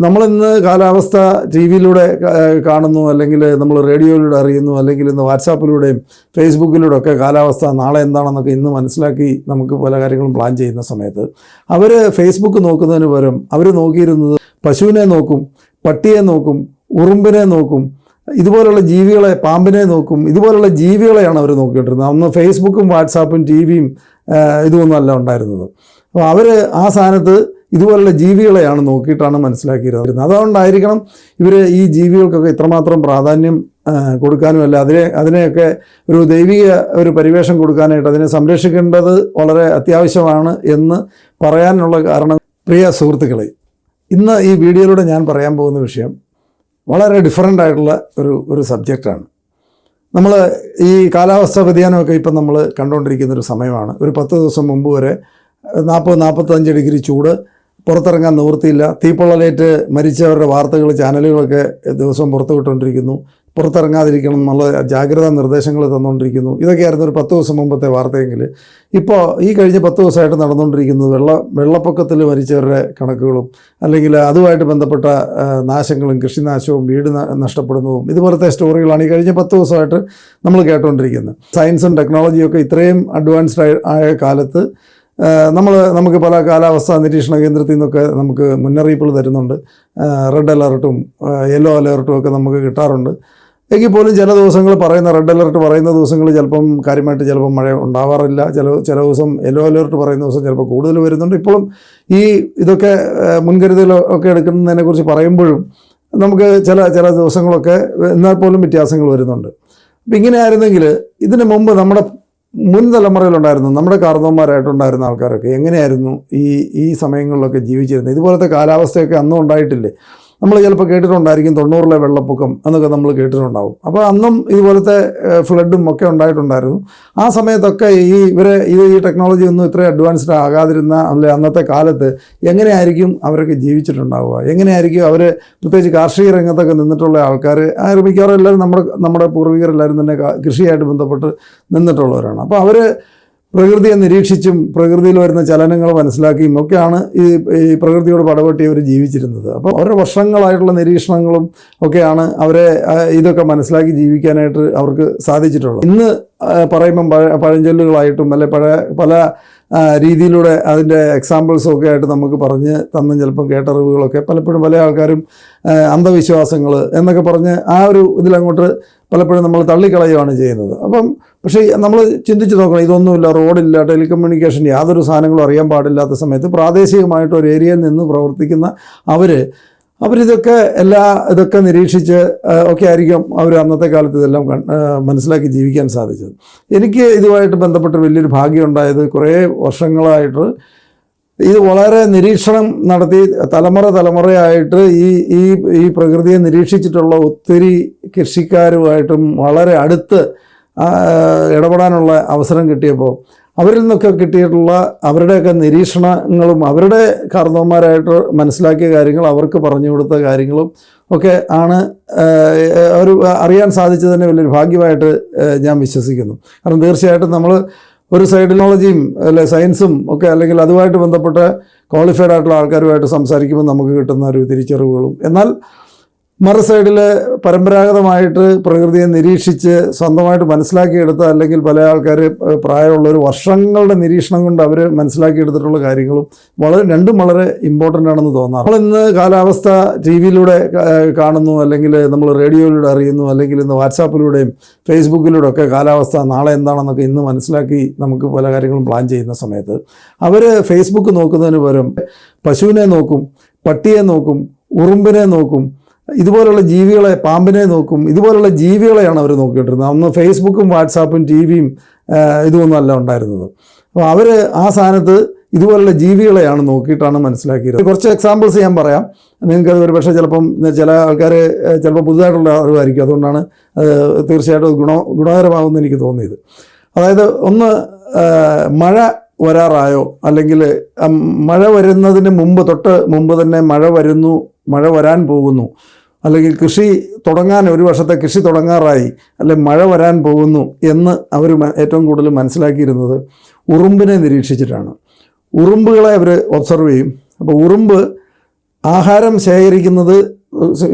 നമ്മളിന്ന് കാലാവസ്ഥ ടി വിയിലൂടെ കാണുന്നു, അല്ലെങ്കിൽ നമ്മൾ റേഡിയോയിലൂടെ അറിയുന്നു, അല്ലെങ്കിൽ ഇന്ന് വാട്സാപ്പിലൂടെയും ഫേസ്ബുക്കിലൂടെ ഒക്കെ കാലാവസ്ഥ നാളെ എന്താണെന്നൊക്കെ ഇന്ന് മനസ്സിലാക്കി നമുക്ക് പല കാര്യങ്ങളും പ്ലാൻ ചെയ്യുന്ന സമയത്ത് അവർ ഫേസ്ബുക്ക് നോക്കുന്നതിന് പകരം അവർ നോക്കിയിരുന്നത് പശുവിനെ നോക്കും, പട്ടിയെ നോക്കും, ഉറുമ്പിനെ നോക്കും, ഇതുപോലുള്ള ജീവികളെ, പാമ്പിനെ നോക്കും, ഇതുപോലുള്ള ജീവികളെയാണ് അവർ നോക്കിയിട്ടിരുന്നത്. അന്ന് ഫേസ്ബുക്കും വാട്സാപ്പും ടി വിയും ഇതൊന്നും അല്ല ഉണ്ടായിരുന്നത്. അപ്പോൾ അവർ ആ സ്ഥാനത്ത് ഇതുപോലുള്ള ജീവികളെയാണ് നോക്കിയിട്ടാണ് മനസ്സിലാക്കിയിരുന്നത്. അതുകൊണ്ടായിരിക്കണം ഇവർ ഈ ജീവികൾക്കൊക്കെ ഇത്രമാത്രം പ്രാധാന്യം കൊടുക്കാനും അല്ല അതിനെയൊക്കെ ഒരു ദൈവിക ഒരു പരിവേഷം കൊടുക്കാനായിട്ട് അതിനെ സംരക്ഷിക്കേണ്ടത് വളരെ അത്യാവശ്യമാണ് എന്ന് പറയാനുള്ള കാരണം. പ്രിയ സുഹൃത്തുക്കളെ, ഇന്ന് ഈ വീഡിയോയിലൂടെ ഞാൻ പറയാൻ പോകുന്ന വിഷയം വളരെ ഡിഫറൻ്റ് ആയിട്ടുള്ള ഒരു സബ്ജക്റ്റാണ്. നമ്മൾ ഈ കാലാവസ്ഥാ വ്യതിയാനമൊക്കെ ഇപ്പം നമ്മൾ കണ്ടുകൊണ്ടിരിക്കുന്നൊരു സമയമാണ്. ഒരു 10 ദിവസം മുമ്പ് വരെ 40-45 ഡിഗ്രി ചൂട്, പുറത്തിറങ്ങാൻ നിവൃത്തിയില്ല. തീപ്പൊള്ളലേറ്റ് മരിച്ചവരുടെ വാർത്തകൾ ചാനലുകളൊക്കെ ദിവസവും പുറത്തു വിട്ടുകൊണ്ടിരിക്കുന്നു. പുറത്തിറങ്ങാതിരിക്കണം എന്നുള്ള ജാഗ്രതാ നിർദ്ദേശങ്ങൾ തന്നുകൊണ്ടിരിക്കുന്നു. ഇതൊക്കെയായിരുന്നു ഒരു 10 ദിവസം മുമ്പത്തെ വാർത്തയെങ്കിൽ ഇപ്പോൾ ഈ കഴിഞ്ഞ 10 ദിവസമായിട്ട് നടന്നുകൊണ്ടിരിക്കുന്നത് വെള്ളപ്പൊക്കത്തിൽ മരിച്ചവരുടെ കണക്കുകളും, അല്ലെങ്കിൽ അതുമായിട്ട് ബന്ധപ്പെട്ട നാശങ്ങളും, കൃഷിനാശവും, വീട് നഷ്ടപ്പെടുന്നതും, ഇതുപോലത്തെ സ്റ്റോറികളാണ് ഈ കഴിഞ്ഞ 10 ദിവസമായിട്ട് നമ്മൾ കേട്ടുകൊണ്ടിരിക്കുന്നത്. സയൻസും ടെക്നോളജിയും ഒക്കെ ഇത്രയും അഡ്വാൻസ്ഡ് ആയ കാലത്ത് നമുക്ക് പല കാലാവസ്ഥാ നിരീക്ഷണ കേന്ദ്രത്തിൽ നിന്നൊക്കെ നമുക്ക് മുന്നറിയിപ്പുകൾ തരുന്നുണ്ട്. റെഡ് അലർട്ടും യെല്ലോ അലർട്ടും ഒക്കെ നമുക്ക് കിട്ടാറുണ്ട്. എങ്കിൽ പോലും ചില ദിവസങ്ങൾ പറയുന്ന റെഡ് അലർട്ട് പറയുന്ന ദിവസങ്ങൾ ചിലപ്പം കാര്യമായിട്ട് മഴ ഉണ്ടാവാറില്ല. ചില ദിവസം യെല്ലോ അലർട്ട് പറയുന്ന ദിവസം ചിലപ്പോൾ കൂടുതൽ വരുന്നുണ്ട്. ഇപ്പോഴും ഇതൊക്കെ മുൻകരുതലൊക്കെ എടുക്കുന്നതിനെക്കുറിച്ച് പറയുമ്പോഴും നമുക്ക് ചില ദിവസങ്ങളൊക്കെ എന്നാൽ പോലും വ്യത്യാസങ്ങൾ വരുന്നുണ്ട്. അപ്പം ഇങ്ങനെ ആയിരുന്നെങ്കിൽ ഇതിന് മുമ്പ് നമ്മുടെ മുൻ തലമുറയിലുണ്ടായിരുന്നു, നമ്മുടെ കാരണവന്മാരായിട്ടുണ്ടായിരുന്ന ആൾക്കാരൊക്കെ എങ്ങനെയായിരുന്നു ഈ സമയങ്ങളിലൊക്കെ ജീവിച്ചിരുന്നത്? ഇതുപോലത്തെ കാലാവസ്ഥയൊക്കെ അന്നും ഉണ്ടായിട്ടില്ലേ? നമ്മൾ ചിലപ്പോൾ കേട്ടിട്ടുണ്ടായിരിക്കും 90-ലെ വെള്ളപ്പൊക്കം എന്നൊക്കെ നമ്മൾ കേട്ടിട്ടുണ്ടാവും. അപ്പോൾ അന്നും ഇതുപോലത്തെ ഫ്ലഡും ഒക്കെ ഉണ്ടായിട്ടുണ്ടായിരുന്നു. ആ സമയത്തൊക്കെ ഈ ടെക്നോളജി ഒന്നും ഇത്ര അഡ്വാൻസ്ഡ് ആകാതിരുന്ന അന്നത്തെ കാലത്ത് എങ്ങനെയായിരിക്കും അവരൊക്കെ ജീവിച്ചിട്ടുണ്ടാവുക? എങ്ങനെയായിരിക്കും അവർ, പ്രത്യേകിച്ച് കാർഷിക രംഗത്തൊക്കെ നിന്നിട്ടുള്ള ആൾക്കാർ? മിക്കവാറും എല്ലാവരും നമ്മുടെ പൂർവികരെല്ലാവരും തന്നെ കൃഷിയായിട്ട് ബന്ധപ്പെട്ട് നിന്നിട്ടുള്ളവരാണ്. അപ്പോൾ അവർ പ്രകൃതിയെ നിരീക്ഷിച്ചും പ്രകൃതിയിൽ വരുന്ന ചലനങ്ങൾ മനസ്സിലാക്കിയും ഒക്കെയാണ് ഈ പ്രകൃതിയോട് പടവെട്ടി അവർ ജീവിച്ചിരുന്നത്. അപ്പോൾ അവരുടെ വർഷങ്ങളായിട്ടുള്ള നിരീക്ഷണങ്ങളും ഒക്കെയാണ് അവരെ ഇതൊക്കെ മനസ്സിലാക്കി ജീവിക്കാനായിട്ട് അവർക്ക് സാധിച്ചിട്ടുള്ളത്. ഇന്ന് പറയുമ്പം പഴഞ്ചൊല്ലുകളായിട്ടും അല്ലെ പല രീതിയിലൂടെ അതിൻ്റെ എക്സാമ്പിൾസും ഒക്കെ ആയിട്ട് നമുക്ക് പറഞ്ഞ് തന്നും ചിലപ്പം കേട്ടറിവുകളൊക്കെ പലപ്പോഴും പല ആൾക്കാരും അന്ധവിശ്വാസങ്ങൾ എന്നൊക്കെ പറഞ്ഞ് ആ ഒരു ഇതിലങ്ങോട്ട് പലപ്പോഴും നമ്മൾ തള്ളിക്കളയുകയാണ് ചെയ്യുന്നത്. പക്ഷേ നമ്മൾ ചിന്തിച്ച് നോക്കണം, ഇതൊന്നുമില്ല, റോഡില്ല, ടെലികമ്മ്യൂണിക്കേഷൻ, യാതൊരു സാധനങ്ങളും അറിയാൻ പാടില്ലാത്ത സമയത്ത് പ്രാദേശികമായിട്ട് ഒരു ഏരിയയിൽ നിന്ന് പ്രവർത്തിക്കുന്ന ഇതൊക്കെ നിരീക്ഷിച്ച് ഒക്കെ ആയിരിക്കും അവർ അന്നത്തെ കാലത്ത് ഇതെല്ലാം മനസ്സിലാക്കി ജീവിക്കാൻ സാധിച്ചത്. എനിക്ക് ഇതുമായിട്ട് ബന്ധപ്പെട്ട് വലിയൊരു ഭാഗ്യം ഉണ്ടായത്, കുറേ വർഷങ്ങളായിട്ട് ഇത് വളരെ നിരീക്ഷണം നടത്തി തലമുറയായിട്ട് ഈ പ്രകൃതിയെ നിരീക്ഷിച്ചിട്ടുള്ള ഒത്തിരി കൃഷിക്കാരുമായിട്ടും വളരെ അടുത്ത് ഇടപെടാനുള്ള അവസരം കിട്ടിയപ്പോൾ അവരിൽ നിന്നൊക്കെ കിട്ടിയിട്ടുള്ള അവരുടെയൊക്കെ നിരീക്ഷണങ്ങളും അവരുടെ കാരണവന്മാരായിട്ട് മനസ്സിലാക്കിയ കാര്യങ്ങൾ, അവർക്ക് പറഞ്ഞു കൊടുത്ത കാര്യങ്ങളും ഒക്കെ ആണ് ഒരു അറിയാൻ സാധിച്ചത് തന്നെ വലിയൊരു ഭാഗ്യമായിട്ട് ഞാൻ വിശ്വസിക്കുന്നു. കാരണം തീർച്ചയായിട്ടും നമ്മൾ ഒരു സൈഡിനോളജിയും സയൻസും ഒക്കെ, അല്ലെങ്കിൽ അതുമായിട്ട് ബന്ധപ്പെട്ട ക്വാളിഫൈഡ് ആയിട്ടുള്ള ആൾക്കാരുമായിട്ട് സംസാരിക്കുമ്പോൾ നമുക്ക് കിട്ടുന്ന ഒരു തിരിച്ചറിവുകളും, എന്നാൽ മറു സൈഡിൽ പരമ്പരാഗതമായിട്ട് പ്രകൃതിയെ നിരീക്ഷിച്ച് സ്വന്തമായിട്ട് മനസ്സിലാക്കിയെടുത്ത, അല്ലെങ്കിൽ പല ആൾക്കാർ പ്രായമുള്ളൊരു വർഷങ്ങളുടെ നിരീക്ഷണം കൊണ്ട് അവർ മനസ്സിലാക്കിയെടുത്തിട്ടുള്ള കാര്യങ്ങളും രണ്ടും വളരെ ഇമ്പോർട്ടൻ്റ് ആണെന്ന് തോന്നാറ്. നമ്മളിന്ന് കാലാവസ്ഥ ടി വിയിലൂടെ കാണുന്നു, അല്ലെങ്കിൽ നമ്മൾ റേഡിയോയിലൂടെ അറിയുന്നു, അല്ലെങ്കിൽ ഇന്ന് വാട്സാപ്പിലൂടെയും ഫേസ്ബുക്കിലൂടെ ഒക്കെ കാലാവസ്ഥ നാളെ എന്താണെന്നൊക്കെ ഇന്ന് മനസ്സിലാക്കി നമുക്ക് പല കാര്യങ്ങളും പ്ലാൻ ചെയ്യുന്ന സമയത്ത് അവർ ഫേസ്ബുക്ക് നോക്കുന്നതിന് പകരം പശുവിനെ നോക്കും, പട്ടിയെ നോക്കും, ഉറുമ്പിനെ നോക്കും, ഇതുപോലുള്ള ജീവികളെ, പാമ്പിനെ നോക്കും, ഇതുപോലുള്ള ജീവികളെയാണ് അവർ നോക്കിയിട്ടിരുന്നത്. അന്ന് ഫേസ്ബുക്കും വാട്സാപ്പും ടി വിയും ഇതൊന്നും അല്ല ഉണ്ടായിരുന്നത്. അപ്പോൾ അവർ ആ സ്ഥാനത്ത് ഇതുപോലുള്ള ജീവികളെയാണ് നോക്കിയിട്ടാണ് മനസ്സിലാക്കിയത്. കുറച്ച് എക്സാമ്പിൾസ് ഞാൻ പറയാം. നിങ്ങൾക്കത് ഒരു പക്ഷേ ചില ആൾക്കാർ ചിലപ്പോൾ പുതുതായിട്ടുള്ള അറിവായിരിക്കും, അതുകൊണ്ടാണ് തീർച്ചയായിട്ടും ഗുണകരമാകുമെന്ന് എനിക്ക് തോന്നിയത്. അതായത് ഒന്ന്, മഴ വരാറായോ, അല്ലെങ്കിൽ മഴ വരുന്നതിന് തൊട്ട് മുമ്പ് തന്നെ മഴ വരാൻ പോകുന്നു, അല്ലെങ്കിൽ ഒരു വർഷത്തെ കൃഷി തുടങ്ങാറായി, അല്ലെങ്കിൽ മഴ വരാൻ പോകുന്നു എന്ന് അവർ ഏറ്റവും കൂടുതൽ മനസ്സിലാക്കിയിരുന്നത് ഉറുമ്പിനെ നിരീക്ഷിച്ചിട്ടാണ്. ഉറുമ്പുകളെ അവർ ഒബ്സർവ് ചെയ്യും. അപ്പോൾ ഉറുമ്പ് ആഹാരം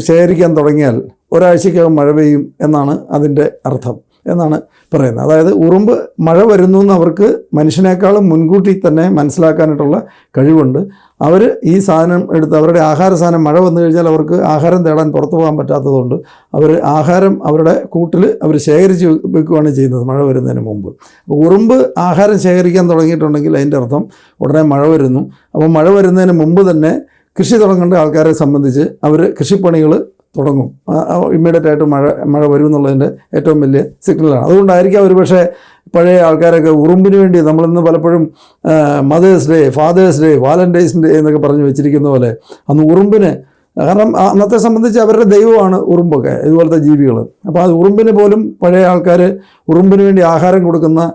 ശേഖരിക്കാൻ തുടങ്ങിയാൽ ഒരാഴ്ചക്കകം മഴ പെയ്യും എന്നാണ് അതിൻ്റെ അർത്ഥം എന്നാണ് പറയുന്നത്. അതായത് ഉറുമ്പ് മഴ വരുന്നു എന്ന് അവർക്ക് മനുഷ്യനേക്കാളും മുൻകൂട്ടി തന്നെ മനസ്സിലാക്കാനായിട്ടുള്ള കഴിവുണ്ട്. അവർ ഈ സാധനം എടുത്ത് അവരുടെ ആഹാര സാധനം മഴ വന്നു കഴിഞ്ഞാൽ അവർക്ക് ആഹാരം തേടാൻ പുറത്തു പോകാൻ പറ്റാത്തതുകൊണ്ട് അവർ ആഹാരം അവരുടെ കൂട്ടിൽ അവർ ശേഖരിച്ച് വെക്കുകയാണ് ചെയ്യുന്നത് മഴ വരുന്നതിന് മുമ്പ്. അപ്പോൾ ഉറുമ്പ് ആഹാരം ശേഖരിക്കാൻ തുടങ്ങിയിട്ടുണ്ടെങ്കിൽ അതിൻ്റെ അർത്ഥം ഉടനെ മഴ വരുന്നു. അപ്പോൾ മഴ വരുന്നതിന് മുമ്പ് തന്നെ കൃഷി തുടങ്ങേണ്ട ആൾക്കാരെ സംബന്ധിച്ച് അവർ കൃഷിപ്പണികൾ തുടങ്ങും. ഇമ്മീഡിയറ്റ് ആയിട്ട് മഴ വരും എന്നുള്ളതിൻ്റെ ഏറ്റവും വലിയ സിഗ്നലാണ്. അതുകൊണ്ടായിരിക്കാം ഒരുപക്ഷെ പഴയ ആൾക്കാരൊക്കെ ഉറുമ്പിന് വേണ്ടി നമ്മളിന്ന് പലപ്പോഴും mother's day, father's day, Valentine's day എന്നൊക്കെ പറഞ്ഞ് വെച്ചിരിക്കുന്ന പോലെ അന്ന് ഉറുമ്പിന്, കാരണം അന്നത്തെ സംബന്ധിച്ച് അവരുടെ ദൈവമാണ് ഉറുമ്പൊക്കെ, ഇതുപോലത്തെ ജീവികൾ. അപ്പോൾ അത് ഉറുമ്പിന് പോലും പഴയ ആൾക്കാർ ഉറുമ്പിന് വേണ്ടി ആഹാരം കൊടുക്കുന്ന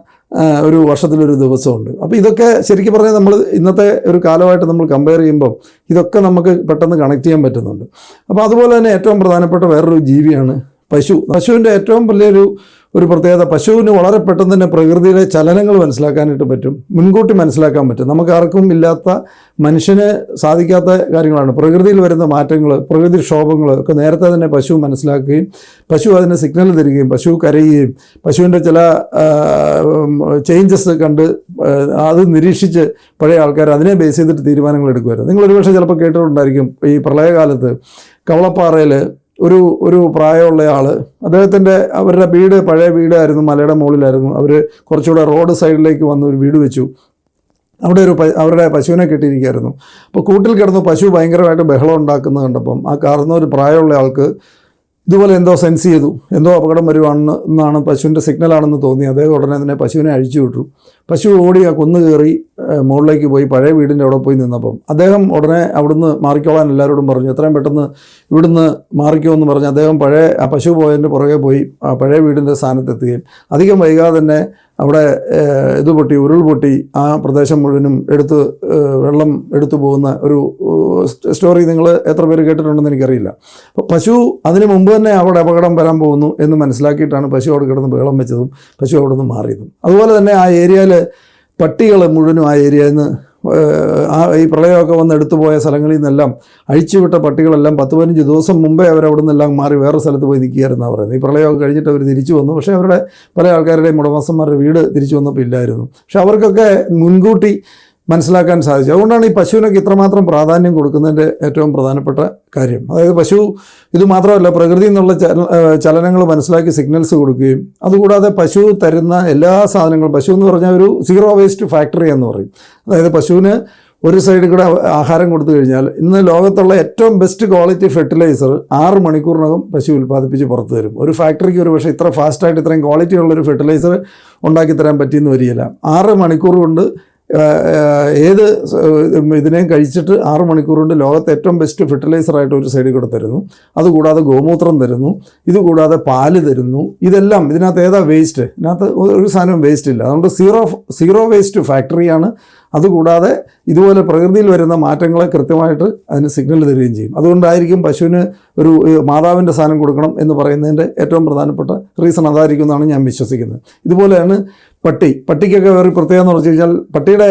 ഒരു വർഷത്തിലൊരു ദിവസമുണ്ട്. അപ്പോൾ ഇതൊക്കെ ശരിക്കും പറഞ്ഞാൽ നമ്മൾ ഇന്നത്തെ ഒരു കാലമായിട്ട് നമ്മൾ കമ്പയർ ചെയ്യുമ്പോൾ ഇതൊക്കെ നമുക്ക് പെട്ടെന്ന് കണക്ട് ചെയ്യാൻ പറ്റുന്നുണ്ട്. അപ്പോൾ അതുപോലെ തന്നെ ഏറ്റവും പ്രധാനപ്പെട്ട വേറൊരു ജീവിയാണ് പശു. പശുവിൻ്റെ ഏറ്റവും വലിയൊരു പ്രത്യേകത, പശുവിന് വളരെ പെട്ടെന്ന് തന്നെ പ്രകൃതിയിലെ ചലനങ്ങൾ മനസ്സിലാക്കാനായിട്ട് പറ്റും, മുൻകൂട്ടി മനസ്സിലാക്കാൻ പറ്റും. നമുക്കാർക്കും ഇല്ലാത്ത, മനുഷ്യന് സാധിക്കാത്ത കാര്യങ്ങളാണ് പ്രകൃതിയിൽ വരുന്ന മാറ്റങ്ങൾ, പ്രകൃതിക്ഷോഭങ്ങൾ ഒക്കെ നേരത്തെ തന്നെ പശു മനസ്സിലാക്കുകയും പശു അതിന് സിഗ്നൽ തരികയും പശു കരയുകയും പശുവിൻ്റെ ചില ചേഞ്ചസ് കണ്ട് അത് നിരീക്ഷിച്ച് പഴയ ആൾക്കാർ അതിനെ ബേസ് ചെയ്തിട്ട് തീരുമാനങ്ങൾ എടുക്കുമായിരുന്നു. നിങ്ങളൊരു പക്ഷേ ചിലപ്പോൾ കേട്ടിട്ടുണ്ടായിരിക്കും, ഈ പ്രളയകാലത്ത് കവളപ്പാറയിൽ ഒരു പ്രായമുള്ള ആൾ, അവരുടെ വീട് പഴയ വീടായിരുന്നു, മലയുടെ മുകളിലായിരുന്നു. അവർ കുറച്ചുകൂടെ റോഡ് സൈഡിലേക്ക് വന്ന് ഒരു വീട് വെച്ചു. അവിടെ അവരുടെ പശുവിനെ കെട്ടിയിരിക്കുകയായിരുന്നു. അപ്പോൾ കൂട്ടിൽ കിടന്ന് പശു ഭയങ്കരമായിട്ട് ബഹളം ഉണ്ടാക്കുന്നത് കണ്ടപ്പം ആ കാർന്ന ഒരു പ്രായമുള്ള ആൾക്ക് ഇതുപോലെ എന്തോ സെൻസ് ചെയ്തു, എന്തോ അപകടം വരുവാണെന്നാണ് പശുവിൻ്റെ സിഗ്നലാണെന്ന് തോന്നി. അദ്ദേഹം ഉടനെ തന്നെ പശുവിനെ അഴിച്ചു വിട്ടു. പശു ഓടി ആ കുന്ന് കയറി മുകളിലേക്ക് പോയി പഴയ വീടിൻ്റെ അവിടെ പോയി നിന്നപ്പം അദ്ദേഹം ഉടനെ അവിടുന്ന് മാറിക്കോളാൻ എല്ലാവരോടും പറഞ്ഞു, എത്രയും പെട്ടെന്ന് ഇവിടുന്ന് മാറിക്കുമെന്ന് പറഞ്ഞ് അദ്ദേഹം ആ പശു പോയതിൻ്റെ പുറകെ പോയി ആ പഴയ വീടിൻ്റെ സ്ഥാനത്തെത്തുകയും അധികം വൈകാതെ തന്നെ അവിടെ ഉരുൾപൊട്ടി ആ പ്രദേശം മുഴുവനും വെള്ളം എടുത്തു പോകുന്ന ഒരു സ്റ്റോറി നിങ്ങൾ എത്ര പേര് കേട്ടിട്ടുണ്ടെന്ന് എനിക്കറിയില്ല. അപ്പോൾ പശു അതിന് മുമ്പ് തന്നെ അവിടെ അപകടം വരാൻ പോകുന്നു എന്ന് മനസ്സിലാക്കിയിട്ടാണ് പശു അവിടെ കിടന്ന് ബഹളം വെച്ചതും പശു അവിടെ നിന്ന് മാറിയതും. അതുപോലെ തന്നെ ആ ഏരിയയിൽ പട്ടികൾ മുഴുവനും ആ ഏരിയയിൽ നിന്ന് ഈ പ്രളയമൊക്കെ വന്ന് എടുത്തുപോയ സ്ഥലങ്ങളിൽ നിന്നെല്ലാം അഴിച്ചുവിട്ട പട്ടികളെല്ലാം 10-15 ദിവസം മുമ്പേ അവരവിടെ നിന്നെല്ലാം മാറി വേറെ സ്ഥലത്ത് പോയി നിൽക്കുകയായിരുന്നാണ് പറയുന്നത്. ഈ പ്രളയമൊക്കെ കഴിഞ്ഞിട്ട് അവർ തിരിച്ചു വന്നു. പക്ഷേ അവരുടെ പല ആൾക്കാരുടെയും ഉടമസ്ഥന്മാരുടെ വീട് തിരിച്ചു വന്നപ്പോൾ ഇല്ലായിരുന്നു. പക്ഷെ അവർക്കൊക്കെ മുൻകൂട്ടി മനസ്സിലാക്കാൻ സാധിച്ചു. അതുകൊണ്ടാണ് ഈ പശുവിനൊക്കെ ഇത്രമാത്രം പ്രാധാന്യം കൊടുക്കുന്നതിൻ്റെ ഏറ്റവും പ്രധാനപ്പെട്ട കാര്യം. അതായത് പശു ഇത് മാത്രമല്ല, പ്രകൃതിയിൽ നിന്നുള്ള ചലനങ്ങൾ മനസ്സിലാക്കി സിഗ്നൽസ് കൊടുക്കുകയും അതുകൂടാതെ പശു തരുന്ന എല്ലാ സാധനങ്ങളും, പശു എന്ന് പറഞ്ഞാൽ ഒരു സീറോ വേസ്റ്റ് ഫാക്ടറി എന്ന് പറയും. അതായത് പശുവിന് ഒരു സൈഡിൽ കൂടെ ആഹാരം കൊടുത്തു കഴിഞ്ഞാൽ ഇന്ന് ലോകത്തുള്ള ഏറ്റവും ബെസ്റ്റ് ക്വാളിറ്റി ഫെർട്ടിലൈസർ 6 മണിക്കൂറിനകം പശു ഉൽപ്പാദിപ്പിച്ച് പുറത്തു തരും. ഒരു ഫാക്ടറിക്ക് ഒരു പക്ഷേ ഇത്ര ഫാസ്റ്റായിട്ട് ഇത്രയും ക്വാളിറ്റി ഉള്ളൊരു ഫെർട്ടിലൈസർ ഉണ്ടാക്കി തരാൻ പറ്റിയെന്ന് വരികയില്ല. 6 മണിക്കൂർ കൊണ്ട് ഏത് ഇതിനെയും കഴിച്ചിട്ട് 6 മണിക്കൂർ കൊണ്ട് ലോകത്തെ ഏറ്റവും ബെസ്റ്റ് ഫെർട്ടിലൈസറായിട്ട് ഒരു സൈഡിൽ കൂടെ തരുന്നു. അതുകൂടാതെ ഗോമൂത്രം തരുന്നു, ഇതുകൂടാതെ പാല് തരുന്നു. ഇതെല്ലാം ഇതിനകത്ത് ഏതാ വേസ്റ്റ്? ഇതിനകത്ത് ഒരു സാധനം വേസ്റ്റ് ഇല്ല. അതുകൊണ്ട് സീറോ വേസ്റ്റ് ഫാക്ടറിയാണ്. അതുകൂടാതെ ഇതുപോലെ പ്രകൃതിയിൽ വരുന്ന മാറ്റങ്ങളെ കൃത്യമായിട്ട് അതിന് സിഗ്നൽ തരികയും ചെയ്യും. അതുകൊണ്ടായിരിക്കും പശുവിന് ഒരു മാതാവിൻ്റെ സാധനം കൊടുക്കണം എന്ന് പറയുന്നതിൻ്റെ ഏറ്റവും പ്രധാനപ്പെട്ട റീസൺ അതായിരിക്കും എന്നാണ് ഞാൻ വിശ്വസിക്കുന്നത്. ഇതുപോലെയാണ് പട്ടിക്കൊക്കെ വേറെ പ്രത്യേകത എന്ന് പറഞ്ഞു കഴിഞ്ഞാൽ പട്ടിയുടെ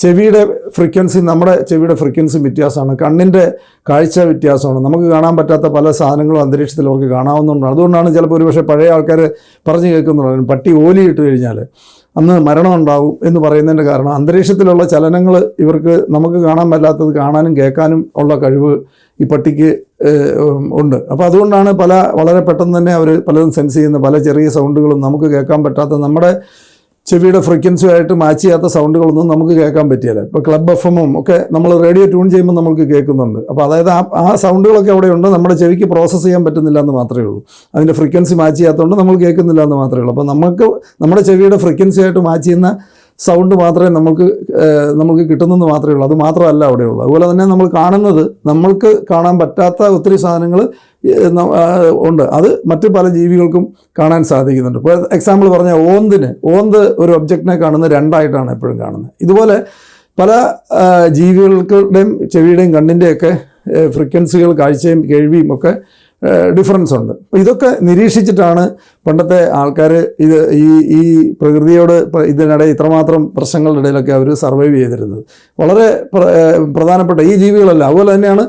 ചെവിയുടെ ഫ്രീക്വൻസി നമ്മുടെ ചെവിയുടെ ഫ്രീക്വൻസി വ്യത്യാസമാണ്, കണ്ണിൻ്റെ കാഴ്ച വ്യത്യാസമാണ്. നമുക്ക് കാണാൻ പറ്റാത്ത പല സാധനങ്ങളും അന്തരീക്ഷത്തിൽ അവർക്ക് കാണാവുന്നതുകൊണ്ടാണ്. അതുകൊണ്ടാണ് ചിലപ്പോൾ ഒരുപക്ഷെ പഴയ ആൾക്കാർ പറഞ്ഞു കേൾക്കുന്നുണ്ട്, പട്ടി ഓലിയിട്ട് കഴിഞ്ഞാൽ അന്ന് മരണം ഉണ്ടാകും എന്ന് പറയുന്നതിൻ്റെ കാരണം അന്തരീക്ഷത്തിലുള്ള ചലനങ്ങൾ നമുക്ക് കാണാൻ പറ്റാത്തത് കാണാനും കേൾക്കാനും ഉള്ള കഴിവ് ഈ പട്ടിക്ക് ഉണ്ട്. അപ്പോൾ അതുകൊണ്ടാണ് വളരെ പെട്ടെന്ന് തന്നെ അവർ പലതും സെൻസ് ചെയ്യുന്ന പല ചെറിയ സൗണ്ടുകളും നമുക്ക് കേൾക്കാൻ പറ്റാത്ത, നമ്മുടെ ചെവിയുടെ ഫ്രീക്വൻസിയായിട്ട് മാച്ച് ചെയ്യാത്ത സൗണ്ടുകളൊന്നും നമുക്ക് കേൾക്കാൻ പറ്റിയല്ല. ഇപ്പോൾ ക്ലബ് എഫ്എമ്മും ഒക്കെ നമ്മൾ റേഡിയോ ട്യൂൺ ചെയ്യുമ്പോൾ നമുക്ക് കേൾക്കുന്നുണ്ട്. അപ്പോൾ അതായത് ആ സൗണ്ടുകളൊക്കെ അവിടെയുണ്ട്, നമ്മുടെ ചെവിക്ക് പ്രോസസ്സ് ചെയ്യാൻ പറ്റുന്നില്ല എന്ന് മാത്രമേ ഉള്ളൂ. അതിൻ്റെ ഫ്രീക്വൻസി മാച്ച് ചെയ്യാത്തതുകൊണ്ട് നമ്മൾ കേൾക്കുന്നില്ല എന്ന് മാത്രമേ ഉള്ളൂ. അപ്പോൾ നമ്മുടെ ചെവിയുടെ ഫ്രീക്വൻസിയായിട്ട് മാച്ച് ചെയ്യുന്ന സൗണ്ട് മാത്രമേ നമുക്ക് കിട്ടുന്നെന്ന് മാത്രമേ ഉള്ളൂ. അത് മാത്രമല്ല അവിടെയുള്ളൂ. അതുപോലെ തന്നെ നമ്മൾ കാണുന്നത്, നമ്മൾക്ക് കാണാൻ പറ്റാത്ത ഒത്തിരി സാധനങ്ങൾ ഉണ്ട്. അത് മറ്റ് പല ജീവികൾക്കും കാണാൻ സാധിക്കുന്നുണ്ട്. ഇപ്പോൾ എക്സാമ്പിൾ പറഞ്ഞാൽ ഓന്ത് ഒരു ഒബ്ജക്റ്റിനെ കാണുന്നത് 2ആയിട്ടാണ് എപ്പോഴും കാണുന്നത്. ഇതുപോലെ പല ജീവികളുടെയും ചെവിയുടെയും കണ്ണിൻ്റെയൊക്കെ ഫ്രീക്വൻസികൾ, കാഴ്ചയും കേൾവിയും ഒക്കെ ഡിഫറൻസ് ഉണ്ട്. അപ്പോൾ ഇതൊക്കെ നിരീക്ഷിച്ചിട്ടാണ് പണ്ടത്തെ ആൾക്കാർ ഈ പ്രകൃതിയോട് ഇതിനിടയിൽ ഇത്രമാത്രം പ്രശ്നങ്ങളുടെ ഇടയിലൊക്കെ അവർ സർവൈവ് ചെയ്തിരുന്നത്. വളരെ പ്രധാനപ്പെട്ട ഈ ജീവികളല്ല. അതുപോലെ തന്നെയാണ്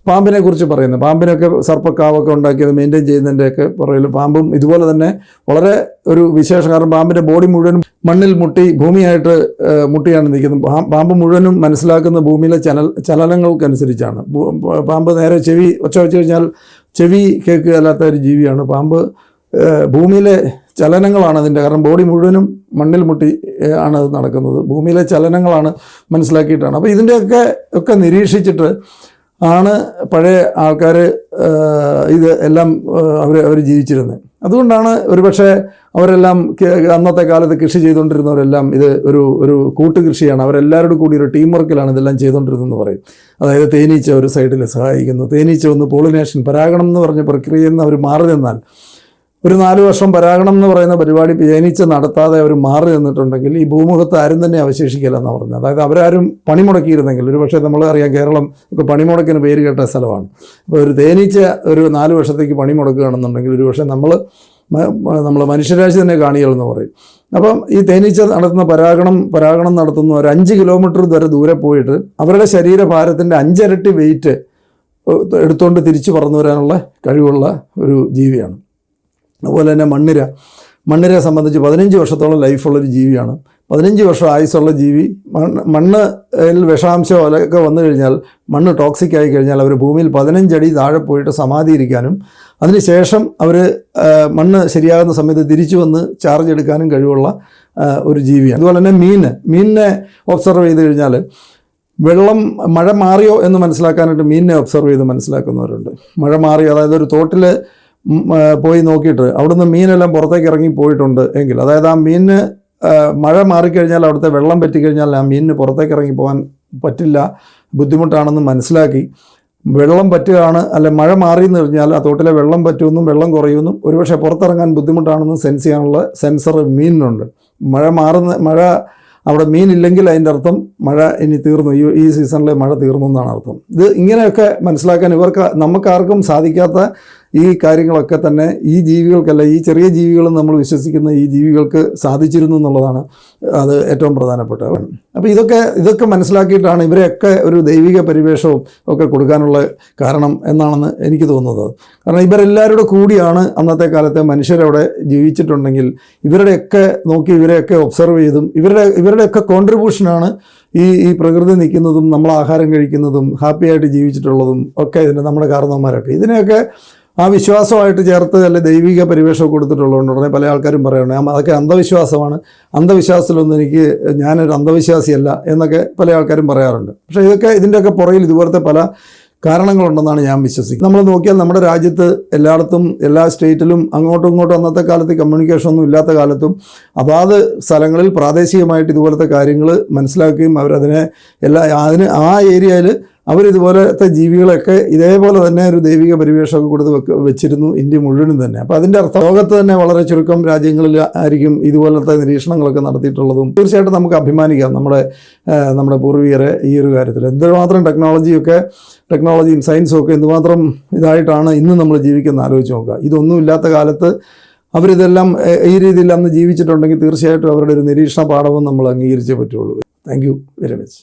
പാമ്പിനെ കുറിച്ച് പറയുന്നത്. പാമ്പിനൊക്കെ സർപ്പക്കാവൊക്കെ ഉണ്ടാക്കിയത് മെയിൻറ്റെയിൻ ചെയ്യുന്നതിൻ്റെയൊക്കെ പുറകിൽ പാമ്പും ഇതുപോലെ തന്നെ വളരെ ഒരു വിശേഷം. കാരണം പാമ്പിൻ്റെ ബോഡി മുഴുവനും മണ്ണിൽ മുട്ടി ഭൂമിയായിട്ട് മുട്ടിയാണ് നിൽക്കുന്നത്. പാമ്പ് മുഴുവനും മനസ്സിലാക്കുന്ന ഭൂമിയിലെ ചലനങ്ങൾക്കനുസരിച്ചാണ്. പാമ്പ് നേരെ ഒച്ച വെച്ച് കഴിഞ്ഞാൽ ചെവി കേൾക്കുകയല്ലാത്ത ഒരു ജീവിയാണ് പാമ്പ്. ഭൂമിയിലെ ചലനങ്ങളാണ് അതിൻ്റെ, കാരണം ബോഡി മുഴുവനും മണ്ണിൽ മുട്ടി ആണ് അത് നടക്കുന്നത്. ഭൂമിയിലെ ചലനങ്ങളാണ് മനസ്സിലാക്കിയിട്ടാണ്. അപ്പോൾ ഇതിൻ്റെയൊക്കെ നിരീക്ഷിച്ചിട്ട് ആണ് പഴയ ആൾക്കാർ ഇത് എല്ലാം അവർ ജീവിച്ചിരുന്നത്. അതുകൊണ്ടാണ് ഒരുപക്ഷെ അവരെല്ലാം അന്നത്തെ കാലത്ത് കൃഷി ചെയ്തുകൊണ്ടിരുന്നവരെല്ലാം ഇത് ഒരു കൂട്ടുകൃഷിയാണ്, അവരെല്ലാവരോടും കൂടി ഒരു ടീം വർക്കിലാണ് ഇതെല്ലാം ചെയ്തുകൊണ്ടിരുന്നതെന്ന് പറയും. അതായത് തേനീച്ച ഒരു സൈഡിൽ സഹായിക്കുന്നു. തേനീച്ച ഒന്ന് പോളിനേഷൻ, പരാഗണം എന്ന് പറഞ്ഞ പ്രക്രിയയിൽ നിന്ന് അവർ മാറി നിന്നാൽ, ഒരു 4 വർഷം പരാഗണം എന്ന് പറയുന്ന പരിപാടി തേനീച്ച നടത്താതെ അവർ മാറി നിന്നിട്ടുണ്ടെങ്കിൽ ഈ ഭൂമുഖത്ത് ആരും തന്നെ അവശേഷിക്കില്ല എന്നാണ് പറഞ്ഞത്. അതായത് അവരാരും പണിമുടക്കിയിരുന്നെങ്കിൽ, ഒരു പക്ഷേ നമ്മൾ അറിയാം കേരളം ഒക്കെ പണിമുടക്കിന് പേര് കേട്ട സ്ഥലമാണ്. അപ്പോൾ ഒരു തേനീച്ച ഒരു 4 വർഷത്തേക്ക് പണിമുടക്കുകയാണെന്നുണ്ടെങ്കിൽ ഒരു പക്ഷേ നമ്മൾ മനുഷ്യരാശി തന്നെ കാണികളെന്ന് പറയും. അപ്പം ഈ തേനീച്ച നടത്തുന്ന പരാഗണം നടത്തുന്ന ഒരു 5 കിലോമീറ്റർ വരെ ദൂരെ പോയിട്ട് അവരുടെ ശരീരഭാരത്തിൻ്റെ 5 ഇരട്ടി വെയിറ്റ് എടുത്തുകൊണ്ട് തിരിച്ചു പറന്നു വരാനുള്ള കഴിവുള്ള ഒരു ജീവിയാണ്. അതുപോലെ തന്നെ മണ്ണിരയെ സംബന്ധിച്ച് 15 വർഷത്തോളം ലൈഫുള്ളൊരു ജീവിയാണ്. 15 വർഷം ആയുസ്സുള്ള ജീവി. മണ്ണിൽ വിഷാംശം ഒക്കെ വന്നു കഴിഞ്ഞാൽ, മണ്ണ് ടോക്സിക് ആയി കഴിഞ്ഞാൽ അവർ ഭൂമിയിൽ 15 അടി താഴെ പോയിട്ട് സമാധിയിരിക്കാനും അതിനുശേഷം അവർ മണ്ണ് ശരിയാകുന്ന സമയത്ത് തിരിച്ചു വന്ന് ചാർജ് എടുക്കാനും കഴിവുള്ള ഒരു ജീവിയാണ്. അതുപോലെ തന്നെ മീനിനെ ഒബ്സർവ് ചെയ്ത് കഴിഞ്ഞാൽ മഴ മാറിയോ എന്ന് മനസ്സിലാക്കാനായിട്ട് മീനിനെ ഒബ്സർവ് ചെയ്ത് മനസ്സിലാക്കുന്നവരുണ്ട്. മഴ മാറി, അതായത് ഒരു തോട്ടിൽ പോയി നോക്കിയിട്ട് അവിടുന്ന് മീനെല്ലാം പുറത്തേക്ക് ഇറങ്ങി പോയിട്ടുണ്ട് എങ്കിൽ, അതായത് ആ മീനിന് മഴ മാറിക്കഴിഞ്ഞാൽ അവിടുത്തെ വെള്ളം പറ്റിക്കഴിഞ്ഞാൽ ആ മീനിന് പുറത്തേക്ക് ഇറങ്ങി പോകാൻ പറ്റില്ല, ബുദ്ധിമുട്ടാണെന്ന് മനസ്സിലാക്കി വെള്ളം പറ്റുകയാണ് അല്ലെ മഴ മാറിയെന്ന് കഴിഞ്ഞാൽ ആ തോട്ടിലെ വെള്ളം പറ്റുമെന്നും വെള്ളം കുറയുമെന്നും ഒരുപക്ഷെ പുറത്തിറങ്ങാൻ ബുദ്ധിമുട്ടാണെന്നും സെൻസ് ചെയ്യാനുള്ള സെൻസർ മീനിനുണ്ട്. മഴ അവിടെ മീനില്ലെങ്കിൽ അതിൻ്റെ അർത്ഥം മഴ ഇനി തീർന്നു, ഈ സീസണിലെ മഴ തീർന്നു എന്നാണ് അർത്ഥം. ഇത് ഇങ്ങനെയൊക്കെ മനസ്സിലാക്കാൻ നമുക്കാർക്കും സാധിക്കാത്ത ഈ കാര്യങ്ങളൊക്കെ തന്നെ ഈ ജീവികൾക്കല്ല, ഈ ചെറിയ ജീവികളും നമ്മൾ വിശ്വസിക്കുന്ന ഈ ജീവികൾക്ക് സാധിച്ചിരുന്നു എന്നുള്ളതാണ് അത് ഏറ്റവും പ്രധാനപ്പെട്ടത്. അപ്പോൾ ഇതൊക്കെ മനസ്സിലാക്കിയിട്ടാണ് ഇവരെയൊക്കെ ഒരു ദൈവിക പരിവേഷവും ഒക്കെ കൊടുക്കാനുള്ള കാരണം എന്നാണെന്ന് എനിക്ക് തോന്നുന്നത്. കാരണം ഇവരെല്ലാവരുടെ കൂടിയാണ് അന്നത്തെ കാലത്തെ മനുഷ്യരവിടെ ജീവിച്ചിട്ടുണ്ടെങ്കിൽ ഇവരുടെയൊക്കെ നോക്കി ഇവരെയൊക്കെ ഒബ്സർവ് ചെയ്തും ഇവരുടെയൊക്കെ കോൺട്രിബ്യൂഷനാണ് ഈ പ്രകൃതി നിൽക്കുന്നതും നമ്മൾ ആഹാരം കഴിക്കുന്നതും ഹാപ്പിയായിട്ട് ജീവിച്ചിട്ടുള്ളതും ഒക്കെ നമ്മുടെ കാരണവന്മാരൊക്കെ. ഇതിനെയൊക്കെ ആ വിശ്വാസമായിട്ട് ചേർത്ത് അല്ലെ ദൈവിക പരിവേഷമൊക്കെ കൊടുത്തിട്ടുള്ളതുകൊണ്ട് ഉടനെ പല ആൾക്കാരും പറയുന്നുണ്ട് അതൊക്കെ അന്ധവിശ്വാസമാണ്, അന്ധവിശ്വാസത്തിലൊന്നും ഞാനൊരു അന്ധവിശ്വാസിയല്ല എന്നൊക്കെ പല ആൾക്കാരും പറയാറുണ്ട്. പക്ഷേ ഇതിൻ്റെയൊക്കെ പുറകിൽ ഇതുപോലത്തെ പല കാരണങ്ങളുണ്ടെന്നാണ് ഞാൻ വിശ്വസിക്കുന്നത്. നമ്മൾ നോക്കിയാൽ നമ്മുടെ രാജ്യത്ത് എല്ലായിടത്തും എല്ലാ സ്റ്റേറ്റിലും അങ്ങോട്ടും ഇങ്ങോട്ടും അന്നത്തെ കാലത്ത് കമ്മ്യൂണിക്കേഷനൊന്നും ഇല്ലാത്ത കാലത്തും അതാത് സ്ഥലങ്ങളിൽ പ്രാദേശികമായിട്ട് ഇതുപോലത്തെ കാര്യങ്ങൾ മനസ്സിലാക്കുകയും അവരതിനെ ആ ഏരിയയിൽ അവരിതുപോലത്തെ ജീവികളൊക്കെ ഇതേപോലെ തന്നെ ഒരു ദൈവിക പരിവേഷമൊക്കെ കൊടുത്ത് വെച്ചിരുന്നു ഇന്ത്യ മുഴുവനും തന്നെ. അപ്പോൾ അതിൻ്റെ അർത്ഥം ലോകത്ത് തന്നെ വളരെ ചുരുക്കം രാജ്യങ്ങളിൽ ആയിരിക്കും ഇതുപോലത്തെ നിരീക്ഷണങ്ങളൊക്കെ നടത്തിയിട്ടുള്ളതും. തീർച്ചയായിട്ടും നമുക്ക് അഭിമാനിക്കാം നമ്മുടെ പൂർവികരെ ഈ ഒരു കാര്യത്തിൽ. എന്തുമാത്രം ടെക്നോളജിയും സയൻസും ഒക്കെ എന്തുമാത്രം ഇതായിട്ടാണ് ഇന്ന് നമ്മൾ ജീവിക്കുന്നത് ആലോചിച്ച് നോക്കുക. ഇതൊന്നും ഇല്ലാത്ത കാലത്ത് അവരിതെല്ലാം ഈ രീതിയിൽ അന്ന് ജീവിച്ചിട്ടുണ്ടെങ്കിൽ തീർച്ചയായിട്ടും അവരുടെ ഒരു നിരീക്ഷണ പാഠവും നമ്മൾ അംഗീകരിച്ചേ പറ്റുള്ളൂ. Thank you very much.